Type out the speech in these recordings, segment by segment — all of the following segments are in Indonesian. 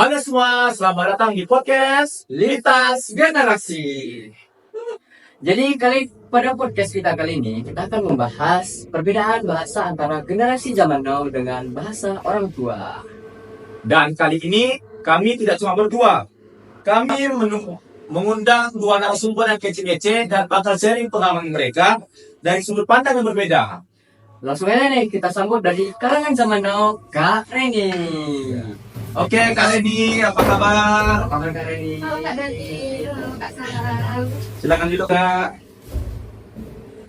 Halo semua, selamat datang di podcast Lintas Generasi. Jadi pada podcast kita kali ini kita akan membahas perbedaan bahasa antara generasi zaman now dengan bahasa orang tua. Dan kali ini kami tidak cuma berdua. Kami mengundang dua narasumber yang kece-kece dan bakal sharing pengalaman mereka dari sudut pandang yang berbeda. Langsung aja nih kita sambut dari kalangan zaman now, Kak Reni. Oke, Kak Reni, apa kabar? Apa kabar Kak Reni? Halo Kak Dani, halo Kak Sarah. Silakan duduk, Kak.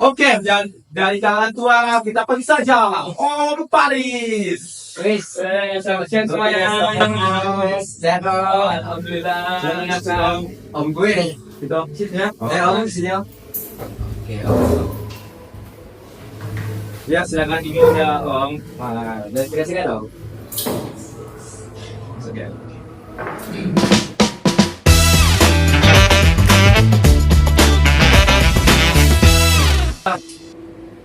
Oke, dan dari kalangan tua kita pergi saja. Om Paris. Wis, selamat siang semuanya. Sehat dong, alhamdulillah. Om gue nih. Gitu. Ya. Om di sini Om. Oke, Om. Ya, silakan diminum ya, Om. Dan sikat dong. Oke.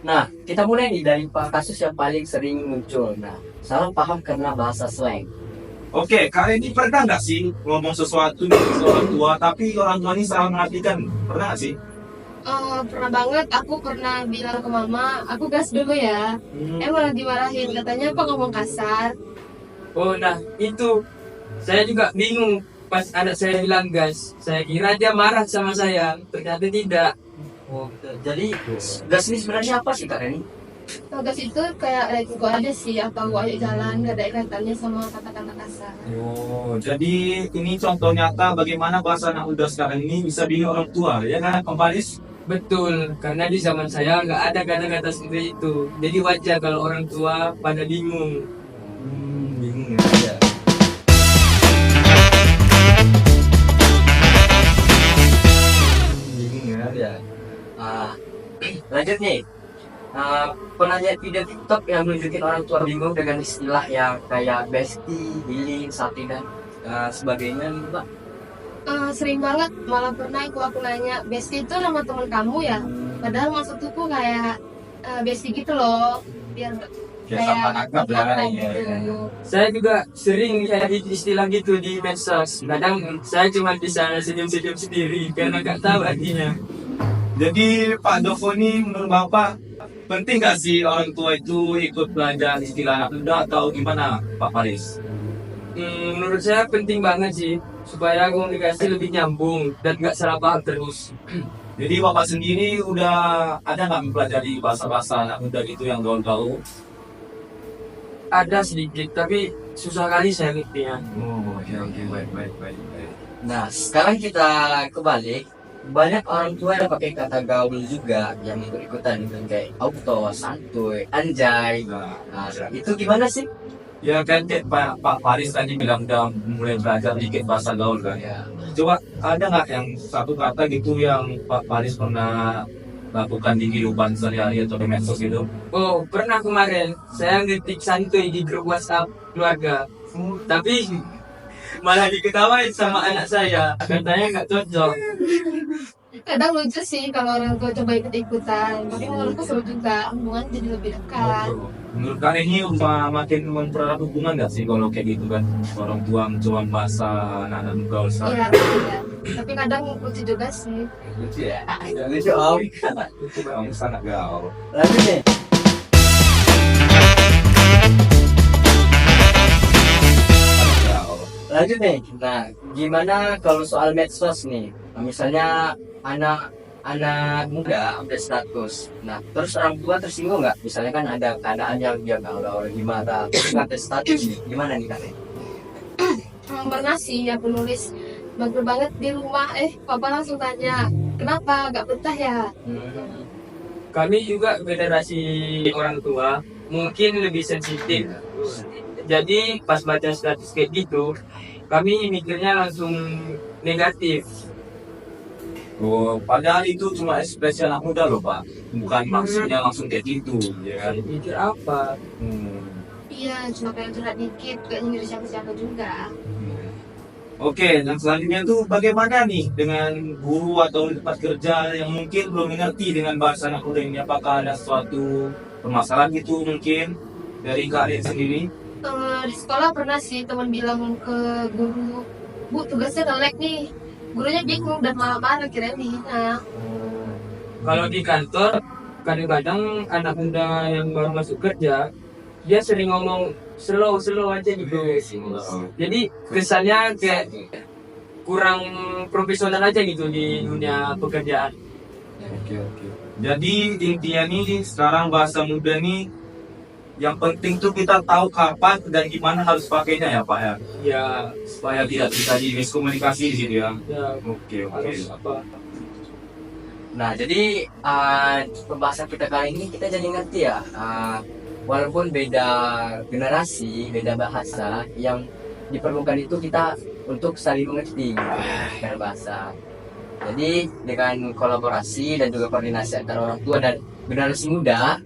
Nah, kita mulai nih dari kasus yang paling sering muncul. Nah, salah paham karena bahasa slang. Oke, kalian ini pernah nggak sih ngomong sesuatu nih ke orang tua, tapi orang tua ini salah mengartikan? Pernah nggak sih? Pernah banget, aku pernah bilang ke mama, aku gas dulu ya. Malah dimarahin, katanya apa ngomong kasar. Oh, nah itu saya juga bingung pas anak saya bilang gas. Saya kira dia marah sama saya, ternyata tidak. Oh, gitu. Jadi gas ini sebenarnya apa sih Kak Reni? Gas itu kayak resiko aja sih, atau ayo jalan, gak ada kaitannya sama kata-kata kasar. Oh, jadi ini contoh nyata bagaimana bahasa anak muda sekarang ini bisa bikin orang tua, ya kan, Om Paris? Betul, karena di zaman saya nggak ada kata-kata seperti itu. Jadi wajar kalau orang tua pada bingung. Bingung ya. Bingung ya. Lanjut nih. Pernah lihat video TikTok yang nunjukin orang tua bingung dengan istilah yang kayak bestie, healing, sati dan sebagainya gitu Pak. Sering banget, malah pernah aku nanya, bestie itu nama teman kamu ya? Padahal maksudku kayak bestie gitu loh, biar Ya, sama akrab lah, ya. Saya juga sering lihat istilah gitu di medsos. Kadang saya cuma bisa senyum-senyum sendiri karena nggak tahu artinya. Jadi Pak Doko ini menurut Bapak penting nggak sih orang tua itu ikut belajar istilah anak muda atau gimana, Pak Paris? Menurut saya penting banget sih supaya komunikasi lebih nyambung dan nggak salah paham terus. Jadi Bapak sendiri udah ada nggak mempelajari bahasa-bahasa anak muda gitu yang gaul-gaul? Ada sedikit tapi susah kali saya ngertinya. Oh, oke, baik. Nah, sekarang kita kebalik. Banyak orang tua yang pakai kata gaul juga yang ikut-ikutan gitu kayak auto, santuy, anjay. Nah, itu gimana sih? Ya kan kayak Pak Paris tadi bilang udah mulai belajar dikit bahasa gaul kan. Ya. Coba ada nggak yang satu kata gitu yang Pak Paris pernah lakukan di kehidupan sehari-hari atau di medsos gitu? Oh, pernah kemarin saya ngetik santuy di grup WhatsApp keluarga. Tapi malah diketawain sama anak saya. Katanya nggak cocok. Kadang lucu sih kalau orang tua coba ikut-ikutan, tapi menurutku seru juga, hubungan jadi lebih dekat. Menurut kalian ini makin mempererat hubungan nggak sih kalau kayak gitu kan? Orang tua mencoba bahasa anak-anak gaul sekarang. Iya. Tapi kadang lucu juga sih. Lucu ya. Lucu Om. Itu memang sangat gaul. Lanjut nih. Lanjut nih. Nah, gimana kalau soal medsos nih? Nah, misalnya anak muda update status. Nah, terus orang tua tersinggung nggak? Misalnya kan ada keadaan yang dia galau gimana? Terus update status nih, gimana nih kalian? Pernah sih aku nulis bagus banget di rumah, papa langsung tanya, kenapa gak betah ya? Kami juga generasi orang tua mungkin lebih sensitif. Jadi pas baca status kayak gitu, kami mikirnya langsung negatif. Oh, padahal itu cuma ekspresi anak muda loh Pak, bukan maksudnya langsung kayak gitu, ya kan? Mikir apa? Iya, cuma kayak curhat dikit, gak nyindir siapa-siapa juga. Oke, dan selanjutnya tuh bagaimana nih dengan guru atau di tempat kerja yang mungkin belum mengerti dengan bahasa anak muda ini? Apakah ada suatu permasalahan gitu mungkin dari kalian sendiri? Di sekolah pernah sih teman bilang ke guru, Bu tugasnya jelek nih. Gurunya bingung dan marah-marah kirain dihina. Kalau di kantor, kadang-kadang anak muda yang baru masuk kerja, dia sering ngomong slow aja gitu. Jadi kesannya kayak kurang profesional aja gitu di dunia pekerjaan. Oke. Jadi intinya nih sekarang bahasa muda nih yang penting tuh kita tahu kapan dan gimana harus pakainya ya Pak ya. Ya, Supaya tidak terjadi miskomunikasi di situ ya. ya Oke. harus apa? Nah, jadi pembahasan kita kali ini kita jadi ngerti ya, walaupun beda generasi, beda bahasa, yang diperlukan itu kita untuk saling mengerti dengan bahasa. Jadi dengan kolaborasi dan juga koordinasi antara orang tua dan generasi muda,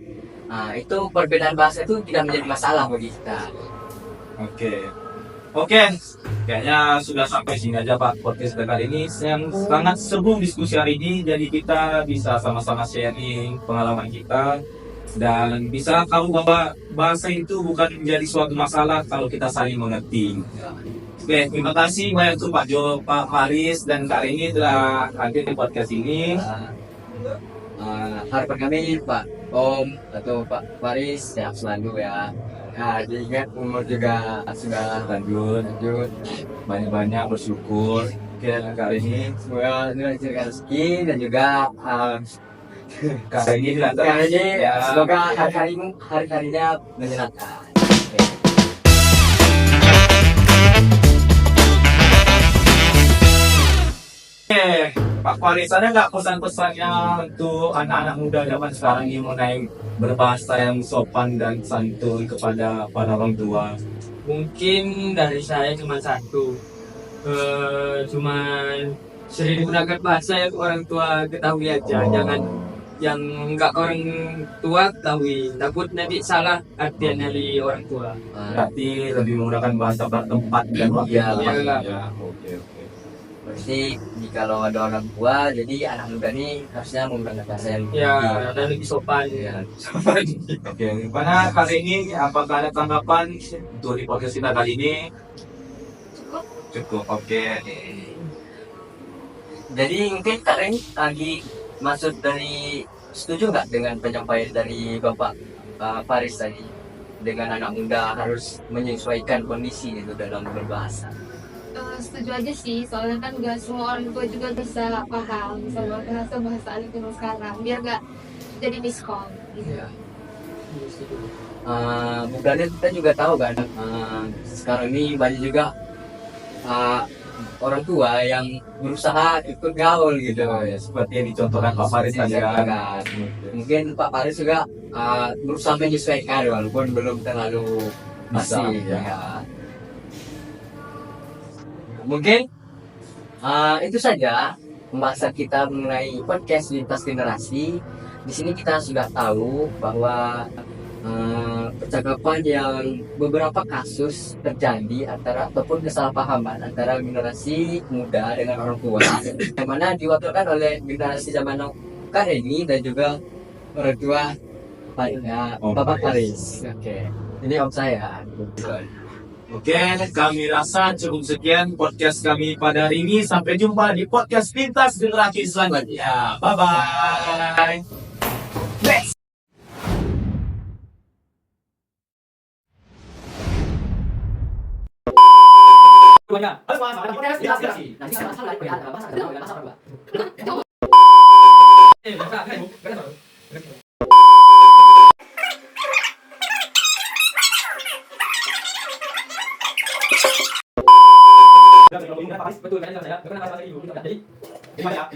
itu perbedaan bahasa itu tidak menjadi masalah bagi kita. Oke, kayaknya sudah sampai sini aja Pak podcast kita kali ini yang sangat seru diskusi hari ini. Jadi kita bisa sama-sama sharing pengalaman kita dan bisa tahu bahwa bahasa itu bukan menjadi suatu masalah kalau kita saling mengerti. Oke, terima kasih banyak untuk Pak Jo, Pak Faris dan Kak Reni telah hadir di podcast ini. Harapan kami Pak Om atau Pak Faris sehat selalu ya. Ingat umur juga sudah lanjut, Banyak-banyak bersyukur. Oke, dan Kak Reni. semoga diberikan rezeki dan juga Kak Reni dilantar. semoga hari-harinya menyenangkan. Oke, Pak Faris, ada nggak pesan-pesannya untuk anak-anak muda zaman sekarang ini mengenai berbahasa yang sopan dan santun kepada para orang tua? Mungkin dari saya cuma satu, cuman sering gunakan bahasa yang orang tua ketahui aja, jangan yang nggak orang tua ketahui, takut nanti salah artian dari orang tua. Berarti lebih menggunakan bahasa bertempat dan waktu. Iya. Ya, oke. Berarti kalau ada orang tua, jadi anak muda ini harusnya menggunakan bahasa yang Ya, dan lebih sopan. ya. Oke, gimana kali ini? Apakah ada tanggapan untuk di podcast kita kali ini? Cukup, oke. Jadi mungkin kalian lagi maksud dari setuju nggak dengan penyampaian dari Bapak Faris tadi, dengan anak muda harus menyesuaikan kondisi itu dalam berbahasa? Setuju aja sih, soalnya kan gak semua orang tua juga bisa paham sama bahasa anak zaman sekarang, biar gak jadi miskom gitu. Ya. Mudahnya kita juga tahu kan, sekarang ini banyak juga orang tua yang berusaha ikut gaul gitu. Ya, seperti yang dicontohkan Pak Faris tadi kan. Mungkin Pak Faris juga berusaha menyesuaikan walaupun belum terlalu Bisa, masih ya. ya. Mungkin itu saja pembahasan kita mengenai podcast lintas generasi. Di sini kita sudah tahu bahwa percakapan yang beberapa kasus terjadi ataupun kesalahpahaman antara generasi muda dengan orang tua, yang mana diwakilkan oleh generasi zaman Kak Reni dan juga orang tua Bapak Faris. Oke, ini om saya. Oke, kami rasa cukup sekian podcast kami pada hari ini. Sampai jumpa di podcast Lintas Generasi selanjutnya. Bye-bye. Next. Betul kan saya? Karena bahasa ibu kita jadi Gimana?